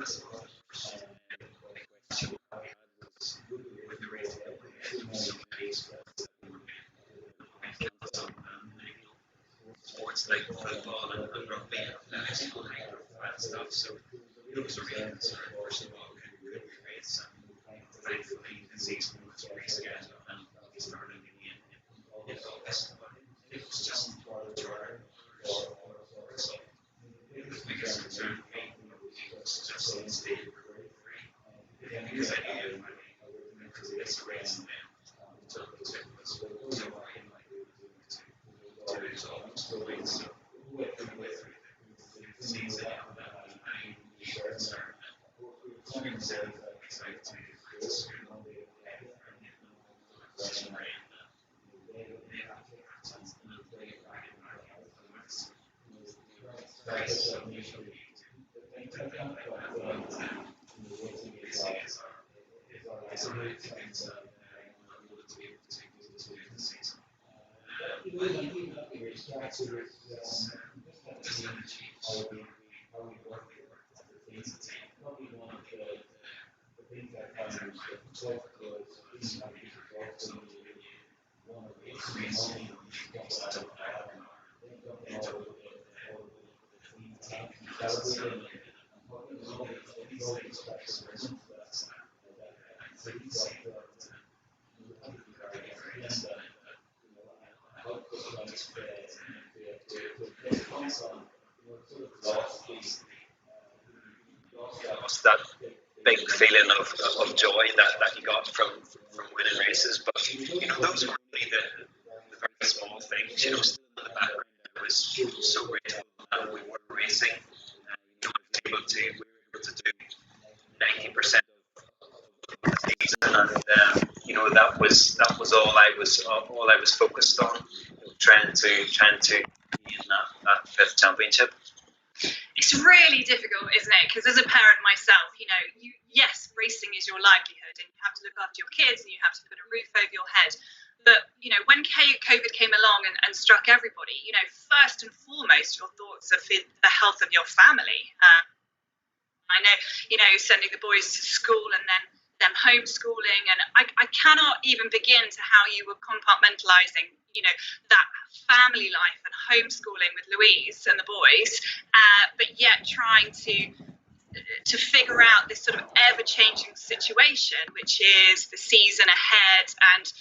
sports like football and rugby and that stuff. So it was a real concern first of all, could we race? And thankfully the season was rescheduled and we started again in August. But it was just harder. So it was the biggest concern for me. It was just in state recovery. Because I knew if I was race and then took us to almost 4 weeks. So with the season I shirts are excited to go to school. That big feeling of joy that you got from winning races, but those were really the very small things. Still in the background, it was so grateful that we were racing. We were able to do 90% of the season, and that was all I was focused on, trying to gain that fifth championship. It's really difficult, isn't it? Because as a parent myself, yes, racing is your livelihood and you have to look after your kids and you have to put a roof over your head. But, when COVID came along and struck everybody, first and foremost, your thoughts are for the health of your family. I know, sending the boys to school and then them homeschooling. And I cannot even begin to how you were compartmentalizing, that family life and homeschooling with Louise and the boys, but yet trying to figure out this sort of ever-changing situation, which is the season ahead. And,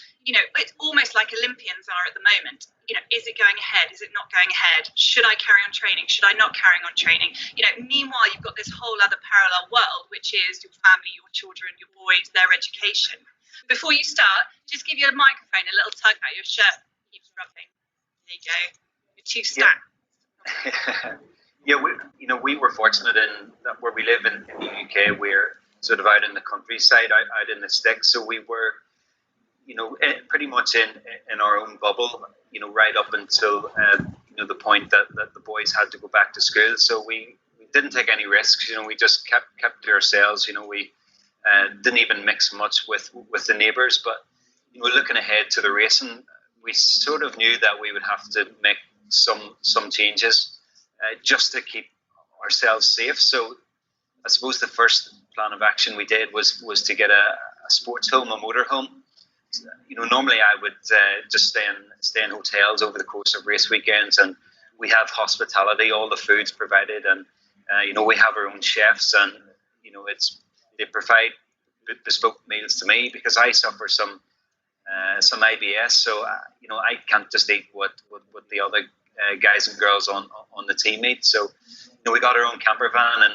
it's almost like Olympians are at the moment. Is it going ahead? Is it not going ahead? Should I carry on training? Should I not carry on training? Meanwhile, you've got this whole other parallel world, which is your family, your children, your boys, their education. Before you start, just give you a microphone, a little tug at your shirt. Keeps rubbing. There you go. You're too stacked. Yeah, we were fortunate in that where we live in the UK, we're sort of out in the countryside, out in the sticks. So we were, pretty much in our own bubble, right up until the point that the boys had to go back to school. So we didn't take any risks. We just kept to ourselves. We didn't even mix much with the neighbours. But looking ahead to the racing, we sort of knew that we would have to make some changes just to keep ourselves safe. So I suppose the first plan of action we did was to get a sports home, a motor home. Normally I would just stay in hotels over the course of race weekends, and we have hospitality, all the food's provided, and we have our own chefs, and they provide bespoke meals to me because I suffer some IBS, so I can't just eat what the other guys and girls on the team eat. So we got our own camper van, and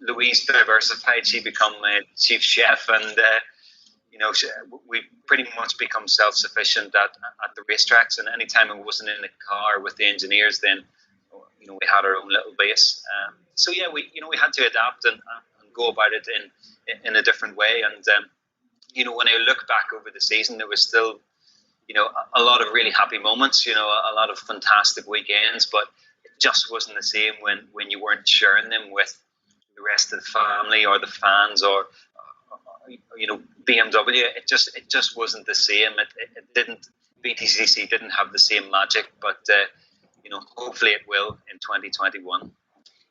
Louise diversified. She become a chief chef, and we pretty much become self-sufficient at the racetracks. And anytime I wasn't in the car with the engineers, then we had our own little base. So yeah, we had to adapt and go about it in a different way. And when I look back over the season, there was still a lot of really happy moments, a lot of fantastic weekends, but it just wasn't the same when you weren't sharing them with the rest of the family or the fans or BMW. It just wasn't the same. It didn't. BTCC didn't have the same magic, but hopefully it will in 2021.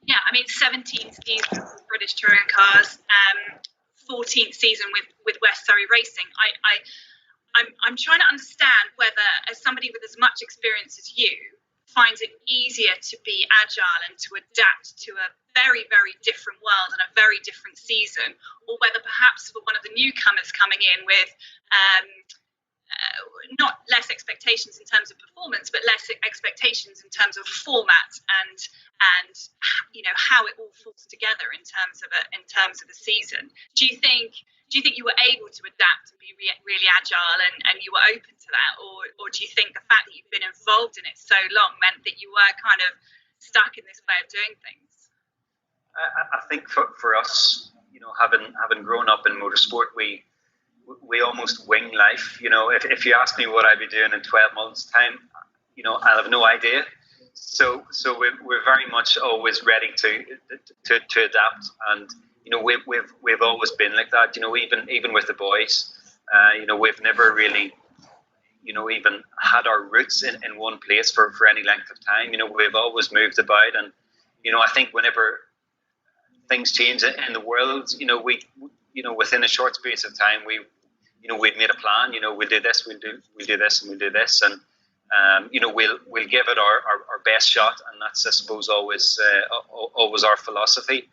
Yeah, I mean, 17 seasons with British touring cars, 14th season with West Surrey Racing. I'm trying to understand whether, as somebody with as much experience as you, finds it easier to be agile and to adapt to a very, very different world and a very different season, or whether perhaps for one of the newcomers coming in with not less expectations in terms of performance, but less expectations in terms of format and how it all falls together in terms of a season. Do you think you were able to adapt and be really agile and you were open to that, or do you think the fact that you've been involved in it so long meant that you were kind of stuck in this way of doing things? I think for us, having grown up in motorsport, we almost wing life. If you ask me what I'd be doing in 12 months' time, I'll have no idea. So we're very much always ready to adapt, and we've always been like that. Even with the boys, we've never really even had our roots in one place for any length of time. We've always moved about, and I think whenever things change in the world, we within a short space of time we'd made a plan. We'll do this, we'll do this, and we'll do this, and we'll give it our best shot, and that's, I suppose, always our philosophy.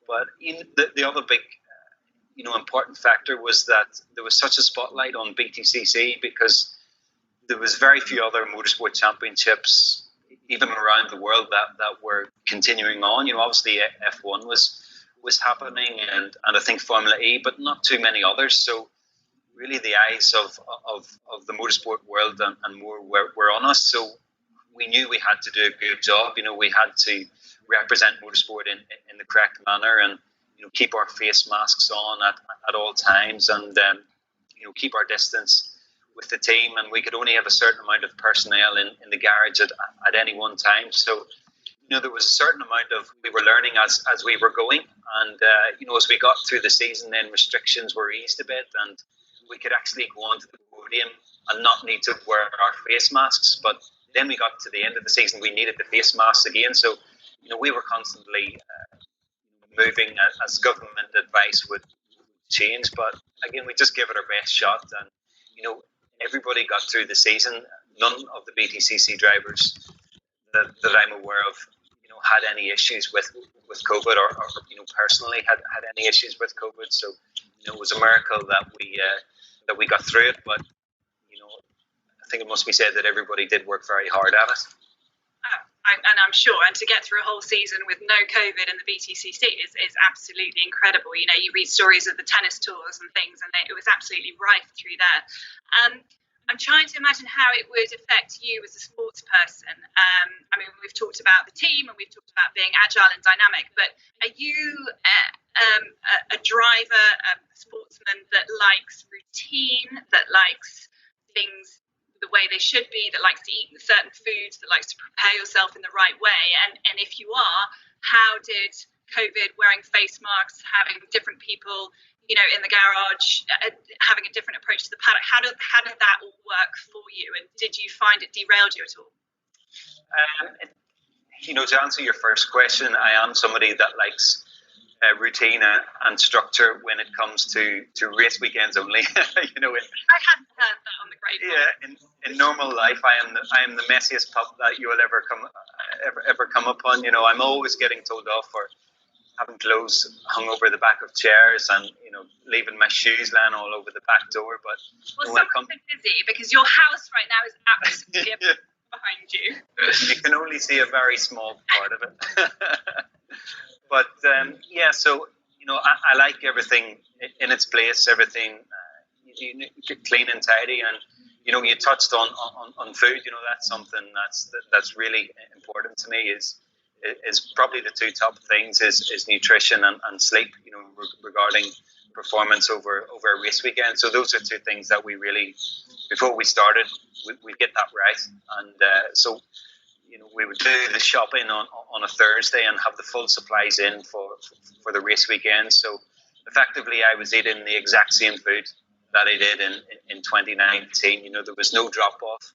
But the other big important factor was that there was such a spotlight on BTCC, because there was very few other motorsport championships even around the world that were continuing on. Obviously F1 was happening, and I think Formula E, but not too many others. So really the eyes of the motorsport world and more were on us. So we knew we had to do a good job. We had to represent motorsport in the correct manner, and keep our face masks on at all times, and keep our distance with the team. And we could only have a certain amount of personnel in the garage at any one time. So there was a certain amount of, we were learning as we were going, and as we got through the season, then restrictions were eased a bit, and we could actually go onto the podium and not need to wear our face masks. But then we got to the end of the season, we needed the face masks again. So we were constantly moving as government advice would change. But again, we just gave it our best shot, and everybody got through the season. None of the BTCC drivers that I'm aware of had any issues with COVID, or personally had any issues with COVID. So it was a miracle that we got through it. But I think it must be said that everybody did work very hard at it. And I'm sure, and to get through a whole season with no COVID in the BTCC is absolutely incredible. You read stories of the tennis tours and things, and it was absolutely rife through there. I'm trying to imagine how it would affect you as a sports person. I mean, we've talked about the team, and we've talked about being agile and dynamic, but are you a driver, a sportsman that likes routine, that likes things the way they should be, that likes to eat certain foods, that likes to prepare yourself in the right way? And if you are, how did COVID, wearing face masks, having different people in the garage, having a different approach to the paddock, how did that all work for you, and did you find it derailed you at all? To answer your first question, I am somebody that likes routine and structure when it comes to race weekends only. I hadn't heard that on the grapevine. Yeah, in normal life, I am the messiest pup that you will ever come upon. I'm always getting told off for having clothes hung over the back of chairs, and leaving my shoes lying all over the back door. But someone's been busy, because your house right now is absolutely behind you. You can only see a very small part of it. But so I like everything in its place, everything clean and tidy, and you touched on food. That's something that's really important to me. Is probably the two top things is nutrition and sleep. Regarding performance over a race weekend. So those are two things that we really, before we started, we get that right, and so. We would do the shopping on a Thursday and have the full supplies in for the race weekend. So effectively, I was eating the exact same food that I did in 2019. There was no drop off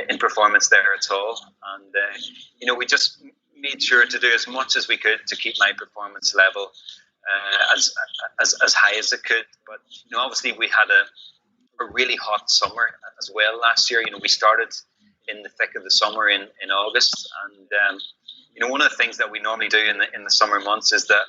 in performance there at all, and we just made sure to do as much as we could to keep my performance level as high as it could. But obviously we had a really hot summer as well last year. We started in the thick of the summer in August, and one of the things that we normally do in the summer months is that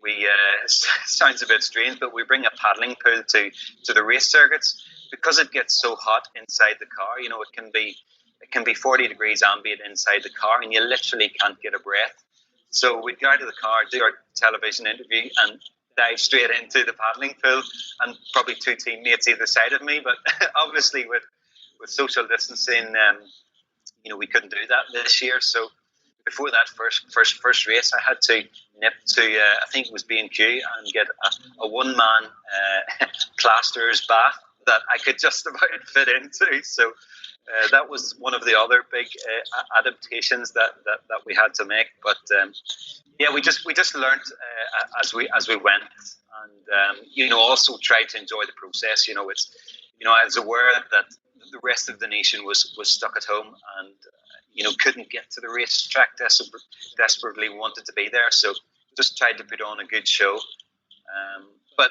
we sounds a bit strange, but we bring a paddling pool to the race circuits because it gets so hot inside the car. It can be 40 degrees ambient inside the car, and you literally can't get a breath. So we'd go out of the car, do our television interview, and dive straight into the paddling pool, and probably two teammates either side of me. But obviously, with social distancing, we couldn't do that this year. So before that first race, I had to nip to I think it was B&Q and get a one-man plasterer's bath that I could just about fit into. So that was one of the other big adaptations that we had to make. But we just learned as we went, and also tried to enjoy the process. It's I was aware that the rest of the nation was stuck at home and couldn't get to the racetrack, desperately wanted to be there, so just tried to put on a good show. But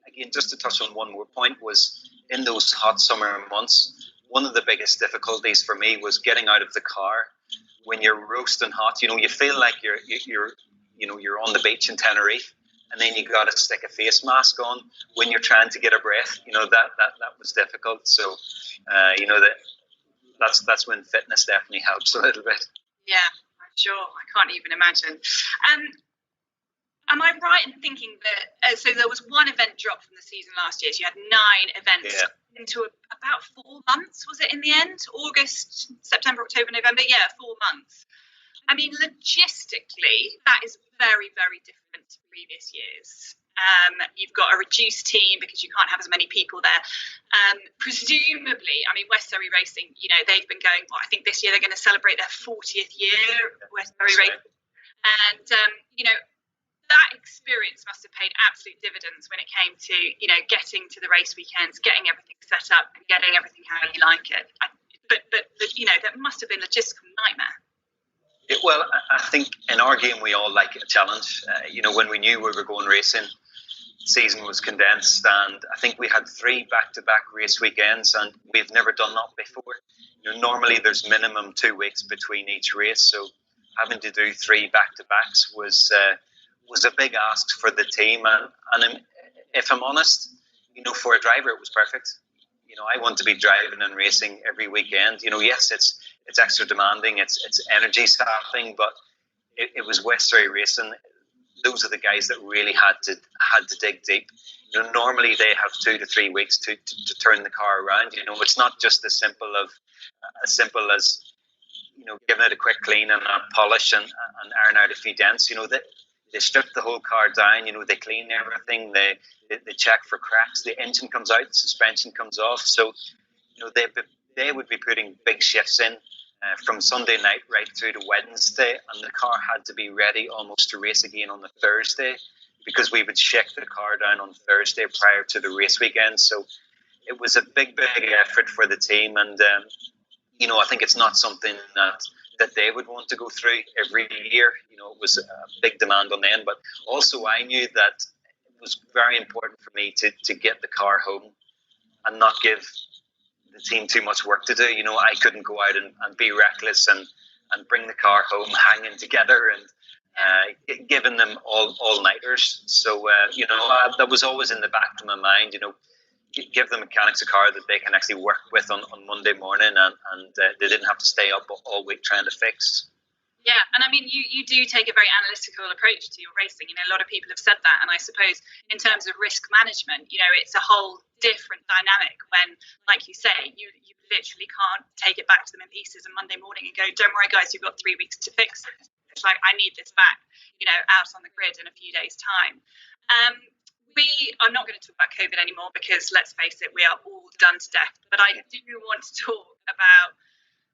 again, just to touch on one more point, was in those hot summer months, one of the biggest difficulties for me was getting out of the car when you're roasting hot. You feel like you're on the beach in Tenerife, and then you got to stick a face mask on when you're trying to get a breath. That was difficult. So that's when fitness definitely helps a little bit. Yeah, I'm sure. I can't even imagine. Am I right in thinking that so there was one event dropped from the season last year? So you had 9 events into about 4 months, was it in the end? August, September, October, November? Yeah, 4 months. I mean, logistically, that is very, very different to previous years. You've got a reduced team because you can't have as many people there. Presumably, I mean, West Surrey Racing, they've been going, I think this year they're going to celebrate their 40th year, West Surrey Racing. And, that experience must have paid absolute dividends when it came to, getting to the race weekends, getting everything set up and getting everything how you like it. But that must have been a logistical nightmare. Well, I think in our game we all like a challenge. When we knew we were going racing, season was condensed, and I think we had 3 back-to-back race weekends, and we've never done that before. Normally there's minimum 2 weeks between each race, so having to do 3 back-to-backs was a big ask for the team. And if I'm honest, for a driver it was perfect. I want to be driving and racing every weekend. Yes, it's extra demanding, it's energy sapping, but it was West Surrey Racing. Those are the guys that really had to dig deep. Normally they have 2 to 3 weeks to turn the car around. It's not just as simple as giving it a quick clean and a polish and iron out a few dents. They strip the whole car down. They clean everything. They check for cracks. The engine comes out, the suspension comes off. So they would be putting big shifts in from Sunday night right through to Wednesday, and the car had to be ready almost to race again on the Thursday, because we would shake the car down on Thursday prior to the race weekend. So it was a big effort for the team, and I think it's not something that they would want to go through every year. It was a big demand on them, but also I knew that it was very important for me to get the car home and not give the team too much work to do. I couldn't go out and be reckless and bring the car home hanging together and giving them all-nighters. So, that was always in the back of my mind, give the mechanics a car that they can actually work with on Monday morning, and they didn't have to stay up all week trying to fix. Yeah, and I mean, you do take a very analytical approach to your racing. A lot of people have said that, and I suppose in terms of risk management, it's a whole different dynamic when, like you say, you literally can't take it back to them in pieces on Monday morning and go, don't worry guys, you've got 3 weeks to fix it. It's like, I need this back, out on the grid in a few days' time. We are not going to talk about COVID anymore because, let's face it, we are all done to death. But I do want to talk about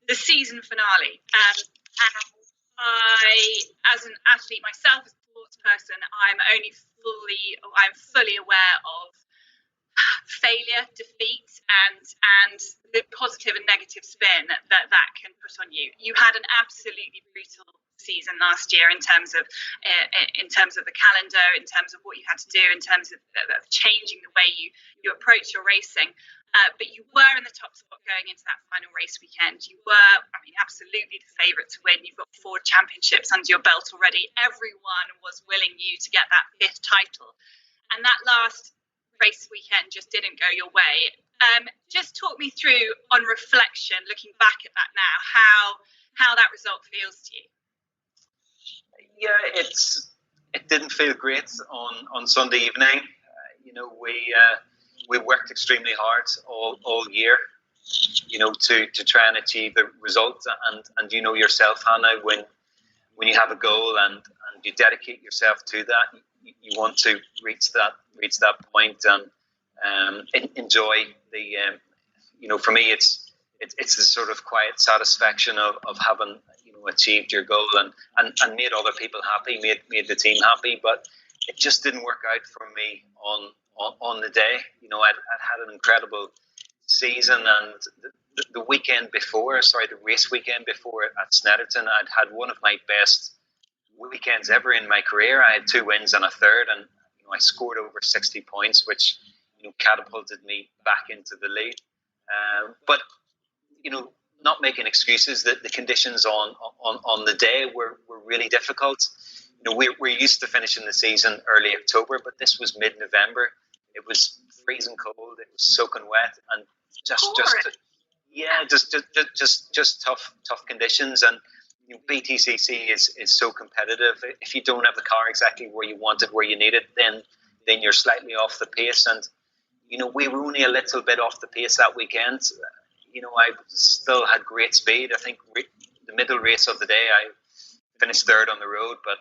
the season finale. And I, as an athlete myself, as a sports person, I'm fully aware of failure, defeat, and the positive and negative spin that can put on you. You had an absolutely brutal season last year in terms of the calendar, in terms of what you had to do, in terms of changing the way you approach your racing. But you were in the top spot going into that final race weekend. You were, absolutely the favourite to win. You've got 4 championships under your belt already. Everyone was willing you to get that 5th title. And that last race weekend just didn't go your way. Just talk me through, on reflection, looking back at that now, how that result feels to you. Yeah, it didn't feel great on Sunday evening. We worked extremely hard all year, to try and achieve the result. And you know yourself, Hannah, when you have a goal and you dedicate yourself to that, you want to reach that point and enjoy the. For me, it's the sort of quiet satisfaction of having achieved your goal and made other people happy, made the team happy. But it just didn't work out for me on the day. I'd had an incredible season, and the race weekend before at Snetterton, I'd had one of my best weekends ever in my career. I had 2 wins and a third, and I scored over 60 points, which catapulted me back into the lead. But not making excuses, that the conditions on the day were really difficult. We're used to finishing the season early October, but this was mid-November. It was freezing cold. It was soaking wet, and just tough conditions. And BTCC is so competitive. If you don't have the car exactly where you want it, where you need it, then you're slightly off the pace. And we were only a little bit off the pace that weekend. I still had great speed. I think the middle race of the day, I finished 3rd on the road, but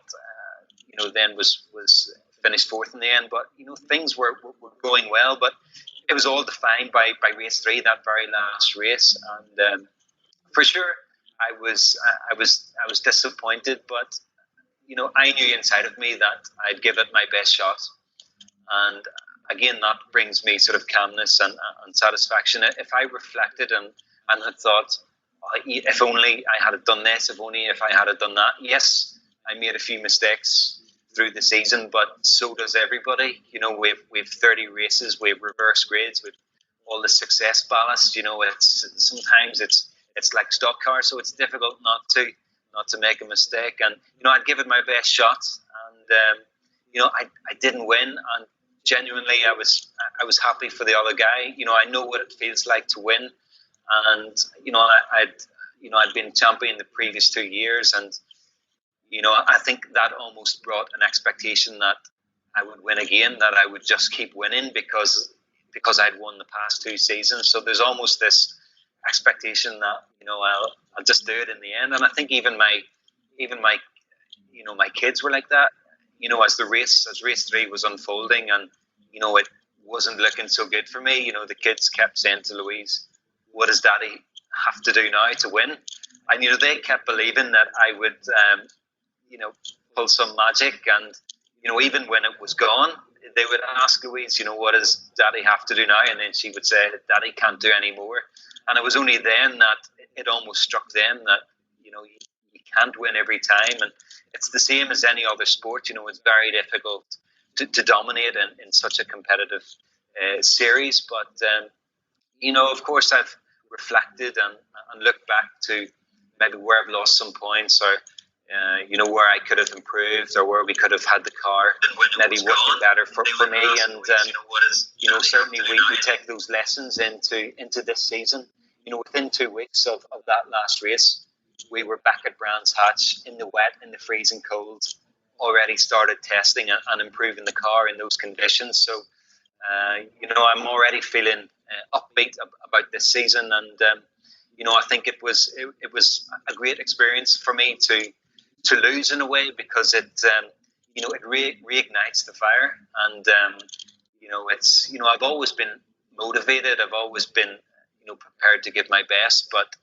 then was finished 4th in the end. But things were going well, but it was all defined by race 3, that very last race. And for sure, I was disappointed, but I knew inside of me that I'd give it my best shot. And again, that brings me sort of calmness and satisfaction. If I reflected and had thought, if only I had done this, if I had done that. Yes, I made a few mistakes through the season, but so does everybody. We've 30 races, we've reverse grades, we've all the success ballast. Sometimes it's like stock cars, so it's difficult not to make a mistake. And I'd give it my best shot, and I didn't win, and genuinely I was happy for the other guy. I know what it feels like to win, and I'd been champion the previous 2 years, and I think that almost brought an expectation that I would win again, that I would just keep winning because I'd won the past 2 seasons. So there's almost this expectation that I'll just do it in the end. And I think even my my kids were like that. As race 3 was unfolding, and it wasn't looking so good for me. The kids kept saying to Louise, "What does Daddy have to do now to win?" And they kept believing that I would pull some magic. And even when it was gone, they would ask Louise, "What does Daddy have to do now?" And then she would say, "Daddy can't do any more." And it was only then that it almost struck them that you can't win every time. And it's the same as any other sport. It's very difficult to dominate in such a competitive series. But of course, I've reflected and looked back to maybe where I've lost some points, or where I could have improved, or where we could have had the car maybe working better for me. And certainly we take those lessons into this season. Within 2 weeks of that last race, we were back at Brands Hatch in the wet, in the freezing cold, already started testing and improving the car in those conditions. So I'm already feeling upbeat about this season. And I think it was a great experience for me to lose in a way, because it reignites the fire. And I've always been motivated. I've always been prepared to give my best. But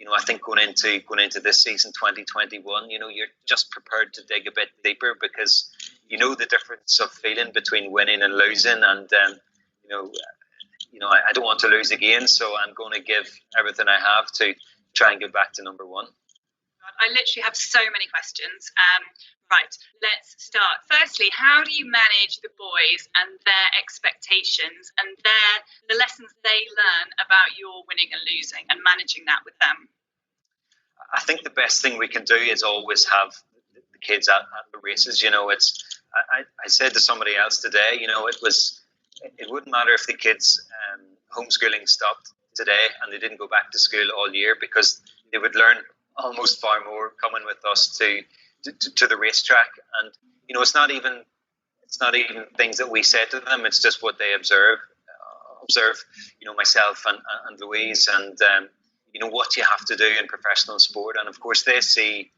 I think going into this season 2021, you're just prepared to dig a bit deeper, because the difference of feeling between winning and losing. And I don't want to lose again, so I'm going to give everything I have to try and get back to number 1. I literally have so many questions. Right, let's start. Firstly, how do you manage the boys and their expectations and the lessons they learn about your winning and losing and managing that with them? I think the best thing we can do is always have the kids at the races. I said to somebody else today, it wouldn't matter if the kids homeschooling stopped today and they didn't go back to school all year, because they would learn almost far more coming with us to the racetrack. And it's not even things that we said to them, it's just what they observe myself and Louise, and what you have to do in professional sport. And of course they see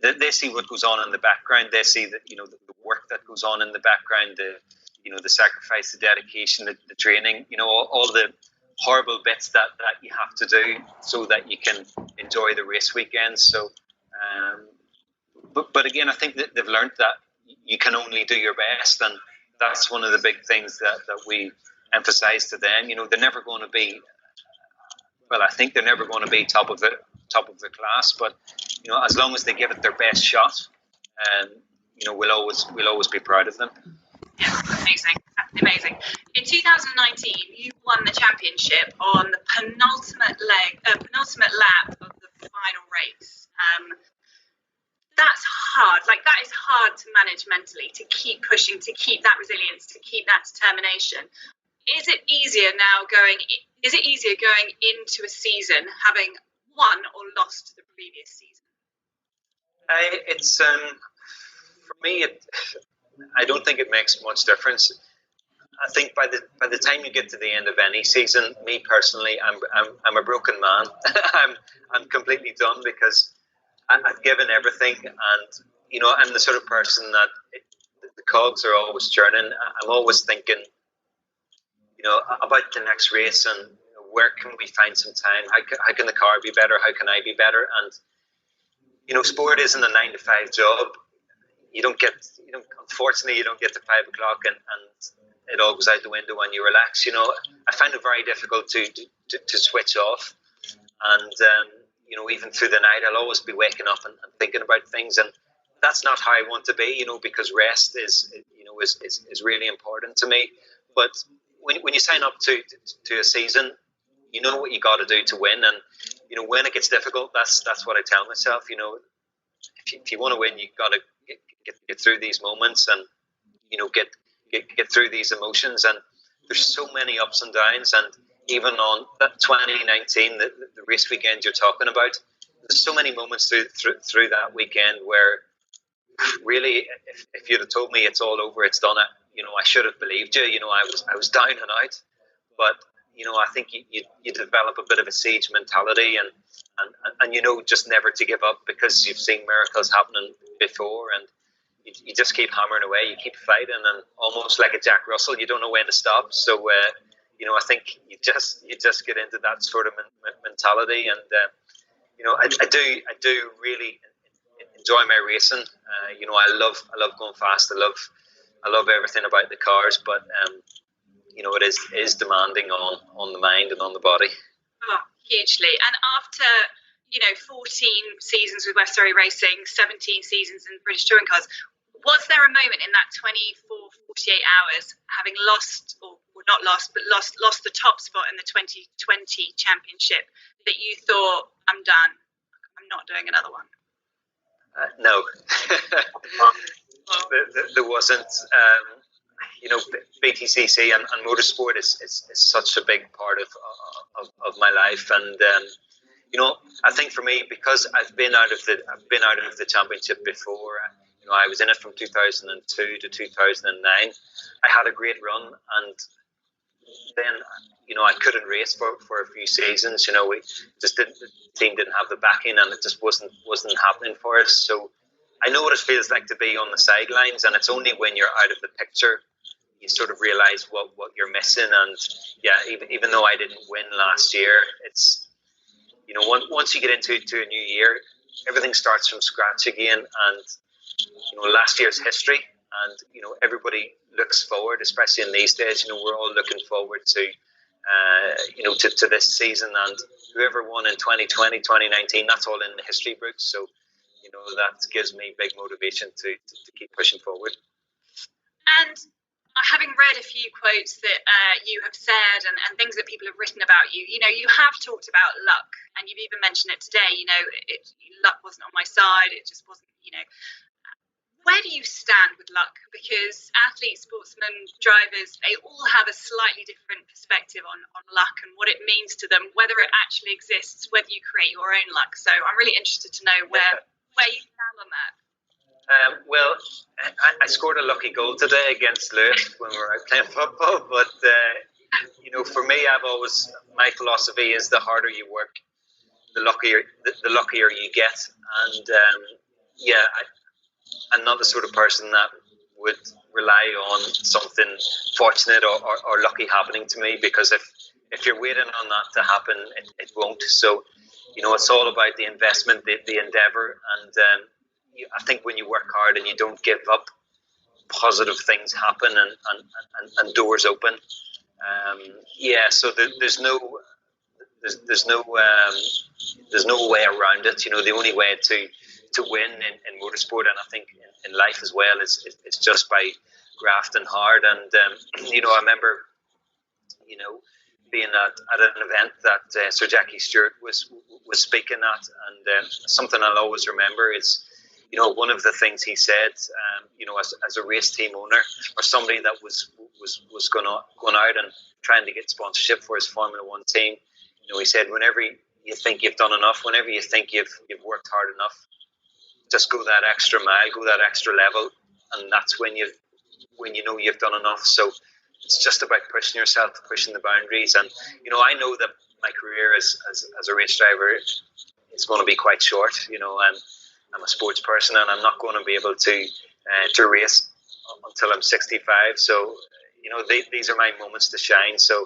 what goes on in the background. They see that the work that goes on in the background, the sacrifice, the dedication, the training, all the horrible bits that you have to do so that you can enjoy the race weekends. So but again, I think that they've learned that you can only do your best, and that's one of the big things that we emphasize to them. They're never going to be, I think they're never going to be top of the class, but as long as they give it their best shot, we'll always be proud of them. Yeah, amazing. In 2019, you won the championship on the penultimate lap of the final race. That's hard. That is hard to manage mentally, to keep pushing, to keep that resilience, to keep that determination. Is it easier going into a season having won or lost the previous season? It's for me, I don't think it makes much difference. I think by the time you get to the end of any season, me personally, I'm a broken man. I'm completely done, because I've given everything, and I'm the sort of person that the cogs are always churning. I'm always thinking, about the next race, and where can we find some time? How can the car be better? How can I be better? And sport isn't a 9-to-5 job. Unfortunately, you don't get to 5 o'clock and it all goes out the window when you relax. I find it very difficult to switch off, and even through the night, I'll always be waking up and thinking about things, and that's not how I want to be. Because rest is really important to me. But when you sign up to a season, you know what you got to do to win, and when it gets difficult, that's what I tell myself. If you want to win, you got to get through these moments, and get through these emotions. And there's so many ups and downs, and even on that 2019, the race weekend you're talking about, there's so many moments through that weekend where really, if you'd have told me it's all over, it's done, I should have believed you. I was down and out, but I think you develop a bit of a siege mentality, and just never to give up, because you've seen miracles happening before, and you just keep hammering away, you keep fighting, and almost like a Jack Russell, you don't know when to stop. So I think you just get into that sort of mentality, and I do really enjoy my racing. I love going fast. I love everything about the cars, but it is demanding on the mind and on the body. Oh, hugely. And after 14 seasons with West Surrey Racing, 17 seasons in British Touring Cars, was there a moment in that 48 hours, having lost, or not lost, but lost the top spot in the 2020 championship, that you thought, I'm done, I'm not doing another one? No. There wasn't. BTCC and motorsport is such a big part of my life, and I think for me, because I've been out of the championship before. I was in it from 2002 to 2009. I had a great run, and then I couldn't race for a few seasons. We just the team didn't have the backing, and it just wasn't happening for us. So I know what it feels like to be on the sidelines, and it's only when you're out of the picture you sort of realize what you're missing. And yeah, even though I didn't win last year, it's once you get into a new year, everything starts from scratch again. And last year's history, and everybody looks forward, especially in these days. We're all looking forward to to this season, and whoever won in 2020, 2019, that's all in the history books. So, that gives me big motivation to keep pushing forward. And having read a few quotes that you have said and things that people have written about you, you have talked about luck, and you've even mentioned it today. Luck wasn't on my side. It just wasn't, Where do you stand with luck? Because athletes, sportsmen, drivers, they all have a slightly different perspective on luck and what it means to them, whether it actually exists, whether you create your own luck. So I'm really interested to know where you stand on that. Well, I scored a lucky goal today against Lewis when we were out playing football. But, for me, my philosophy is the harder you work, the luckier you get. And, I'm not the sort of person that would rely on something fortunate or lucky happening to me, because if you're waiting on that to happen, it won't. So, it's all about the investment, the endeavour, and I think when you work hard and you don't give up, positive things happen and doors open. So there's no way around it. The only way to win in motorsport, and I think in life as well, is just by grafting hard. And I remember being at an event that Sir Jackie Stewart was speaking at, and something I'll always remember is one of the things he said, as a race team owner or somebody that was going out and trying to get sponsorship for his Formula One team, he said, whenever you think you've done enough, whenever you think you've worked hard enough, just go that extra mile, go that extra level, and that's when you know you've done enough. So it's just about pushing yourself, pushing the boundaries. And I know that my career as a race driver is going to be quite short. I'm a sports person, and I'm not going to be able to race until I'm 65. So these are my moments to shine. So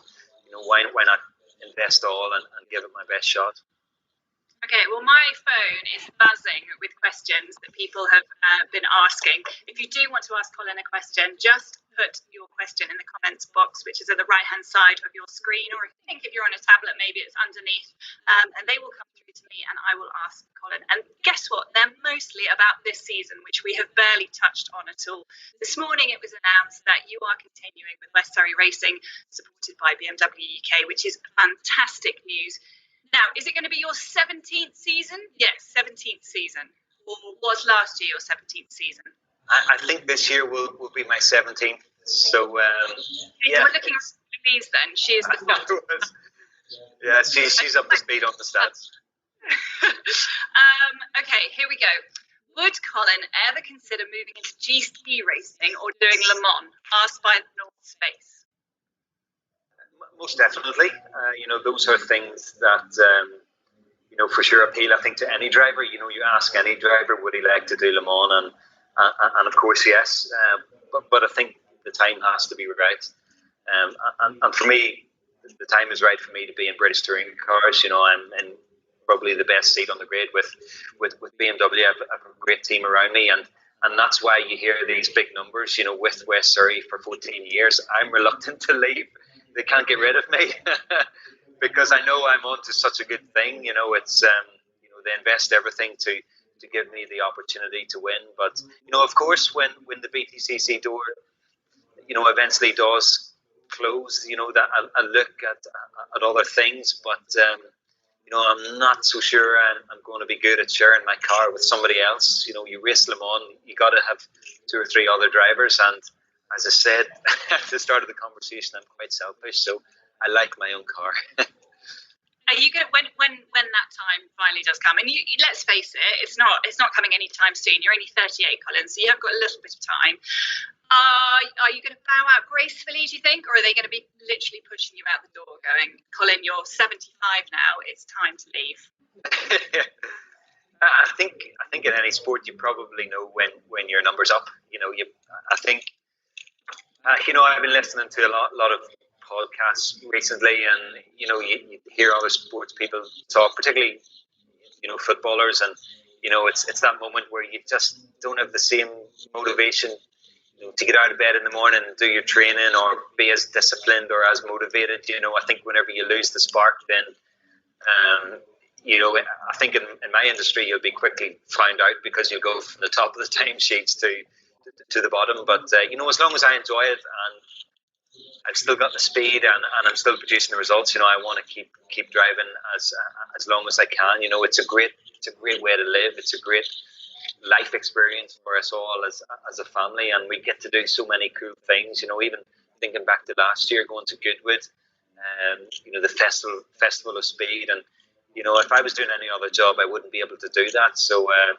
why not invest all and give it my best shot? Okay, well, my phone is buzzing with questions that people have been asking. If you do want to ask Colin a question, just put your question in the comments box, which is at the right-hand side of your screen, or if you're on a tablet, maybe it's underneath, and they will come through to me and I will ask Colin. And guess what? They're mostly about this season, which we have barely touched on at all. This morning it was announced that you are continuing with West Surrey Racing, supported by BMW UK, which is fantastic news. Now, is it going to be your 17th season? Yes, 17th season. Or was last year your 17th season? I think this year will be my 17th. So, We're looking at Louise then. She is the fastest. Yeah, she's up to speed on the stats. Okay, here we go. Would Colin ever consider moving into GC racing or doing Le Mans? Asked by the North Space. Most definitely. Those are things that, for sure appeal, I think, to any driver. You ask any driver, would he like to do Le Mans? And of course, yes. But I think the time has to be right. And for me, the time is right for me to be in British touring cars. I'm in probably the best seat on the grid with BMW. I have a great team around me. And that's why you hear these big numbers, with West Surrey for 14 years. I'm reluctant to leave. They can't get rid of me because I know I'm on to such a good thing. It's they invest everything to give me the opportunity to win. But of course, when the BTCC door eventually does close, that I'll look at other things. But I'm not so sure I'm going to be good at sharing my car with somebody else. You race Le Mans, you got to have 2 or 3 other drivers, and as I said at the start of the conversation, I'm quite selfish, so I like my own car. Are you going to, when that time finally does come, and let's face it, it's not coming anytime soon. You're only 38, Colin, so you have got a little bit of time. Are you going to bow out gracefully, do you think, or are they going to be literally pushing you out the door, going, Colin, you're 75 now, it's time to leave? I think in any sport you probably know when your number's up. I think. I've been listening to a lot of podcasts recently, and you hear other sports people talk, particularly footballers, and it's that moment where you just don't have the same motivation to get out of bed in the morning and do your training or be as disciplined or as motivated. I think whenever you lose the spark, then I think in my industry you'll be quickly found out because you'll go from the top of the timesheets to the bottom. But as long as I enjoy it and I've still got the speed and I'm still producing the results, I want to keep driving as long as I can. It's a great way to live. It's a great life experience for us all as a family, and we get to do so many cool things. Even thinking back to last year, going to Goodwood, the festival of speed, and if I was doing any other job, I wouldn't be able to do that. So I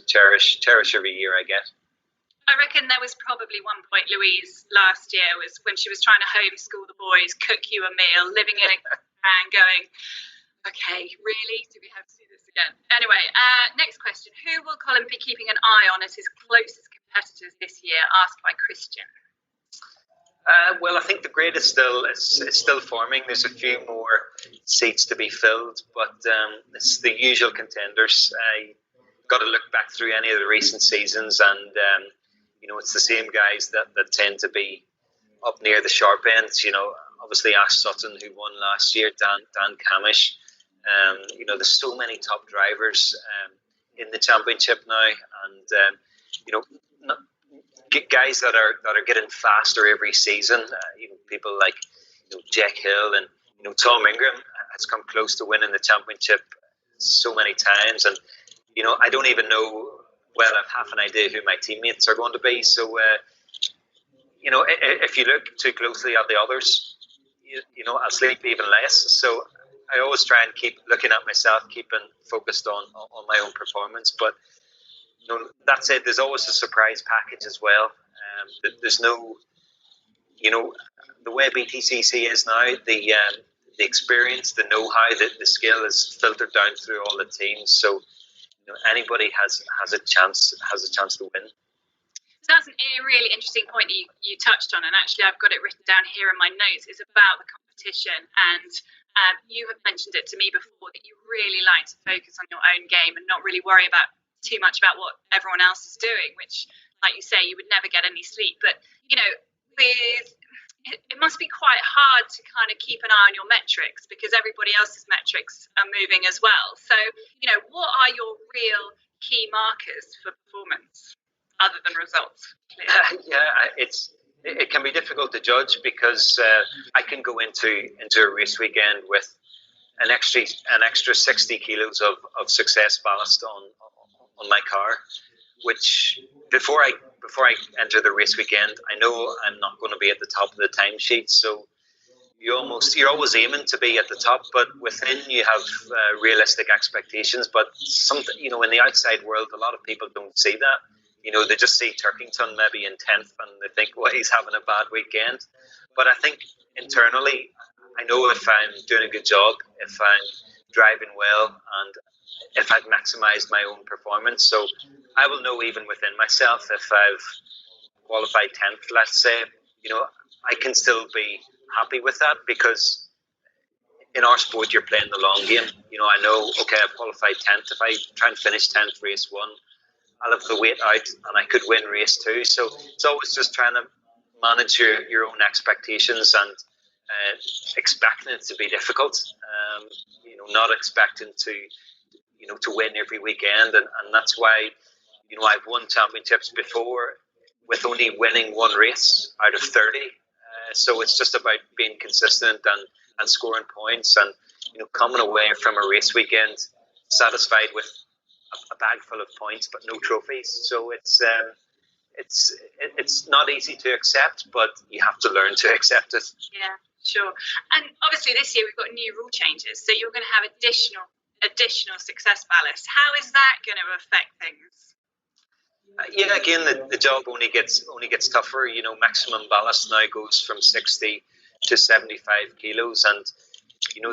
cherish every year I get. I reckon there was probably one point, Louise, last year was when she was trying to homeschool the boys, cook you a meal, living in a van, going, okay, really? Do we have to do this again? Anyway, next question. Who will Colin be keeping an eye on as his closest competitors this year? Asked by Christian. Well, I think the grade is still forming. There's a few more seats to be filled, but it's the usual contenders. I got to look back through any of the recent seasons, and it's the same guys that tend to be up near the sharp ends. Obviously Ash Sutton, who won last year, Dan Camish. There's so many top drivers in the championship now, and guys that are getting faster every season. People like Jack Hill and Tom Ingram has come close to winning the championship so many times, and I don't even know. Well, I have half an idea who my teammates are going to be. So if you look too closely at the others, I'll sleep even less. So I always try and keep looking at myself, keeping focused on my own performance. But that said, there's always a surprise package as well. There's no, the way BTCC is now, the experience, the know-how, the skill is filtered down through all the teams. So anybody has a chance to win. So that's a really interesting point that you touched on, and actually I've got it written down here in my notes. Is about the competition, and you have mentioned it to me before that you really like to focus on your own game and not really worry about too much about what everyone else is doing, which, like you say, you would never get any sleep. But it must be quite hard to kind of keep an eye on your metrics because everybody else's metrics are moving as well. So, what are your real key markers for performance other than results? It can be difficult to judge because I can go into a race weekend with an extra 60 kilos of success ballast on my car, which before I enter the race weekend, I know I'm not going to be at the top of the timesheet. So you're always aiming to be at the top, but within you have realistic expectations. But something, in the outside world, a lot of people don't see that. They just see Turkington maybe in 10th and they think, well, he's having a bad weekend. But I think internally, I know if I'm doing a good job, if I'm driving well, and if I've maximized my own performance. So I will know even within myself if I've qualified 10th, let's say, I can still be happy with that because in our sport, you're playing the long game. I know, okay, I've qualified 10th. If I try and finish 10th race 1, I'll have the weight out and I could win race 2. So it's always just trying to manage your own expectations and expecting it to be difficult. Not expecting to win every weekend, and that's why I've won championships before with only winning one race out of 30. So it's just about being consistent and scoring points, and coming away from a race weekend satisfied with a bag full of points but no trophies. So it's not easy to accept, but you have to learn to accept it. Yeah, sure. And obviously this year we've got new rule changes, so you're going to have additional success ballast. How is that going to affect things? Again, the job only gets tougher. Maximum ballast now goes from 60 to 75 kilos, and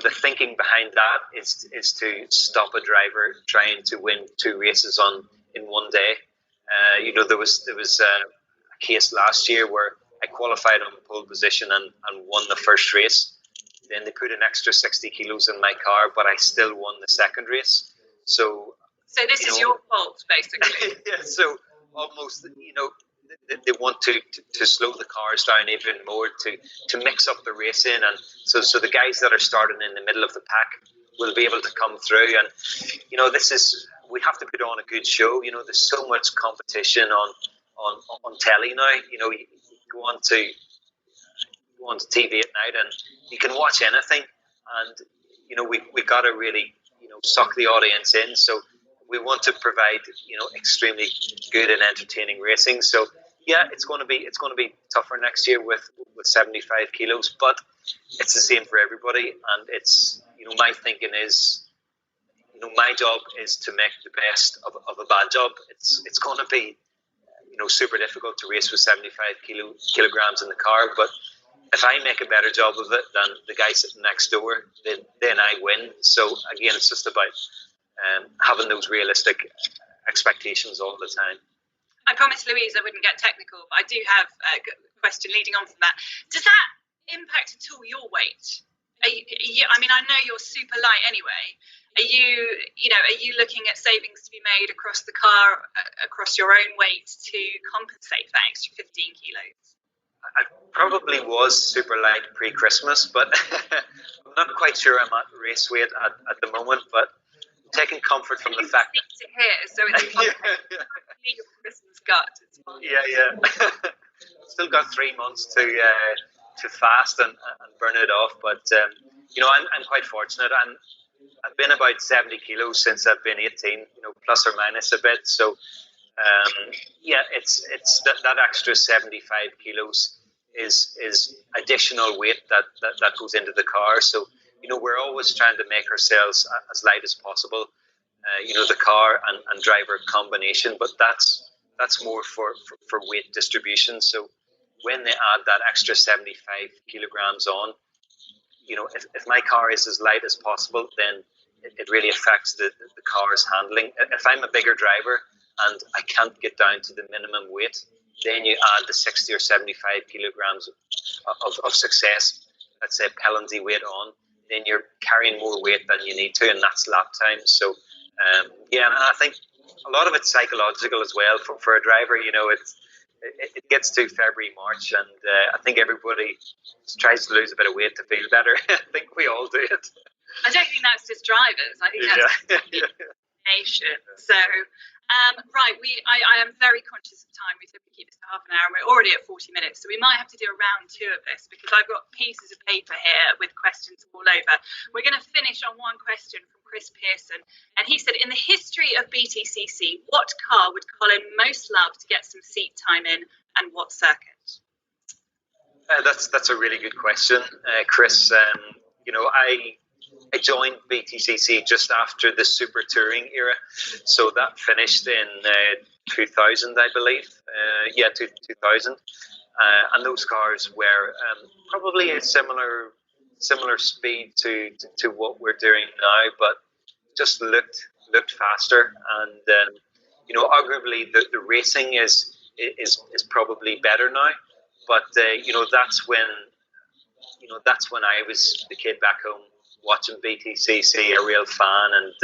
the thinking behind that is to stop a driver trying to win 2 races in one day. There was a case last year where I qualified on pole position and won the first race. Then they put an extra 60 kilos in my car, but I still won the second race. So this is your fault, basically. Yeah, so almost, they want to slow the cars down even more, to mix up the racing. And so the guys that are starting in the middle of the pack will be able to come through. And we have to put on a good show. There's so much competition on telly now. You go on to TV at night and you can watch anything, and we got to really suck the audience in. So we want to provide extremely good and entertaining racing. So yeah, it's going to be tougher next year with 75 kilos, but it's the same for everybody. And it's my thinking is my job is to make the best of a bad job. It's going to be super difficult to race with 75 kilograms in the car, but if I make a better job of it than the guy sitting next door, then I win. So again, it's just about having those realistic expectations all the time. I promised Louise I wouldn't get technical, but I do have a question leading on from that. Does that impact at all your weight? I know you're super light anyway. Are you looking at savings to be made across the car, across your own weight to compensate for that extra 15 kilos? I probably was super light pre-Christmas, but I'm not quite sure I'm at race weight at the moment, but I'm taking comfort from the fact that... to hear, so it's your Christmas gut. It's fine. Yeah. Still got 3 months to fast and burn it off, but I'm quite fortunate. I've been about 70 kilos since I've been 18, plus or minus a bit. So it's that extra 75 kilos is additional weight that goes into the car. So we're always trying to make ourselves as light as possible. The car and driver combination, but that's more for weight distribution. So when they add that extra 75 kilograms on, if my car is as light as possible, then it really affects the car's handling. If I'm a bigger driver and I can't get down to the minimum weight, then you add the 60 or 75 kilograms of success, let's say penalty weight on, then you're carrying more weight than you need to, and that's lap time. So and I think a lot of it's psychological as well for a driver. It gets to February, March, and I think everybody tries to lose a bit of weight to feel better. I think we all do it. I don't think that's just drivers. I think that's nation. So, right, I am very conscious of time. We typically keep this to half an hour, and we're already at 40 minutes. So we might have to do a round 2 of this because I've got pieces of paper here with questions all over. We're going to finish on one question from Chris Pearson, and he said, in the history of BTCC, what car would Colin most love to get some seat time in, and what circuit? That's a really good question, Chris. I joined BTCC just after the Super Touring era, so that finished in 2000, I believe. 2000, and those cars were probably a similar speed to what we're doing now, but just looked faster. And arguably the racing is probably better now, but that's when I was the kid back home watching BTCC, a real fan, and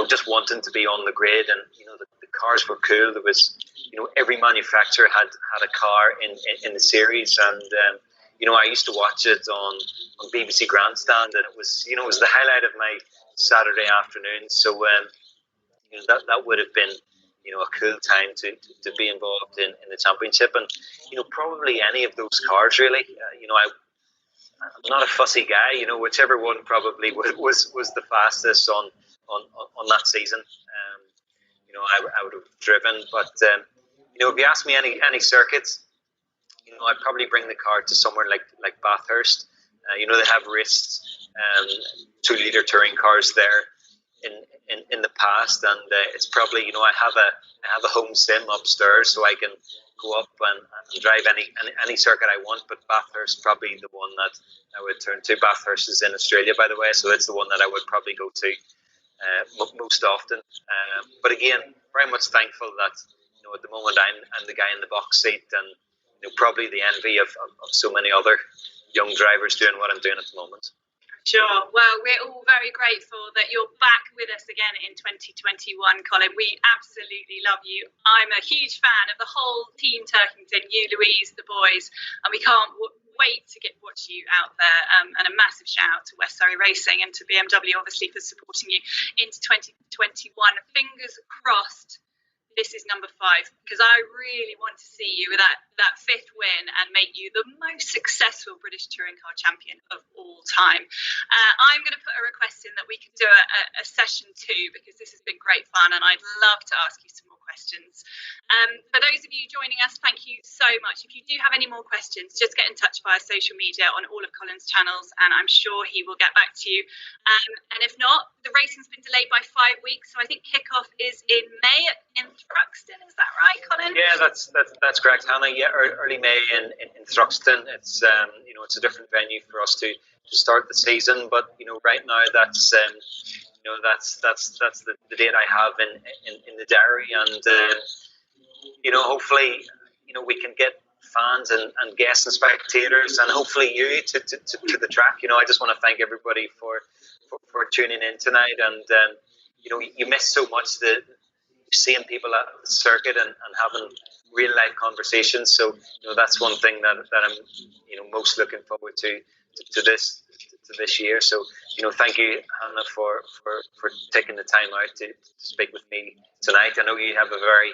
just wanting to be on the grid. And the cars were cool. There was every manufacturer had a car in the series, and I used to watch it on BBC Grandstand, and it was the highlight of my Saturday afternoon. So that would have been a cool time to be involved in the championship. And probably any of those cars really. I'm not a fussy guy, whichever one probably was the fastest on that season. I would have driven, but if you ask me any circuits, I'd probably bring the car to somewhere like Bathurst. They have raced 2-litre touring cars there in the past, and it's probably I have a home sim upstairs, so I can go up and drive any circuit I want. But Bathurst probably the one that I would turn to. Bathurst is in Australia, by the way, so it's the one that I would probably go to most often. But again, very much thankful that at the moment I'm the guy in the box seat, and probably the envy of so many other young drivers doing what I'm doing at the moment. Sure. Well, we're all very grateful that you're back with us again in 2021, Colin. We absolutely love you. I'm a huge fan of the whole team Turkington, you, Louise, the boys, and we can't wait to watch you out there, and a massive shout out to West Surrey Racing and to BMW obviously for supporting you into 2021. Fingers crossed this is number 5, because I really want to see you with that 5th win and make you the most successful British touring car champion of all time. I'm going to put a request in that we can do a session 2, because this has been great fun and I'd love to ask you some more questions. For those of you joining us, thank you so much. If you do have any more questions, just get in touch via social media on all of Colin's channels and I'm sure he will get back to you. And if not, the racing's been delayed by 5 weeks, so I think kickoff is in May in Thruxton. Is that right, Colin? Yeah, that's correct, Hannah. Yeah, early May in Thruxton. It's it's a different venue for us to start the season, but right now that's the date I have in the diary, and hopefully we can get fans and guests and spectators and hopefully you to the track. I just want to thank everybody for tuning in tonight, and you miss so much seeing people at the circuit and having real life conversations. So that's one thing that I'm most looking forward to this year. So thank you, Hannah, for taking the time out to speak with me tonight. I know you have a very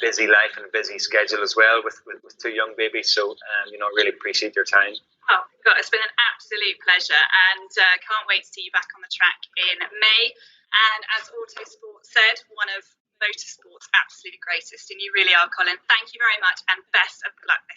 busy life and a busy schedule as well with 2 young babies. So I really appreciate your time. Oh God, it's been an absolute pleasure, and can't wait to see you back on the track in May. And as Autosport said, one of motorsport's absolute greatest, and you really are, Colin. Thank you very much, and best of luck this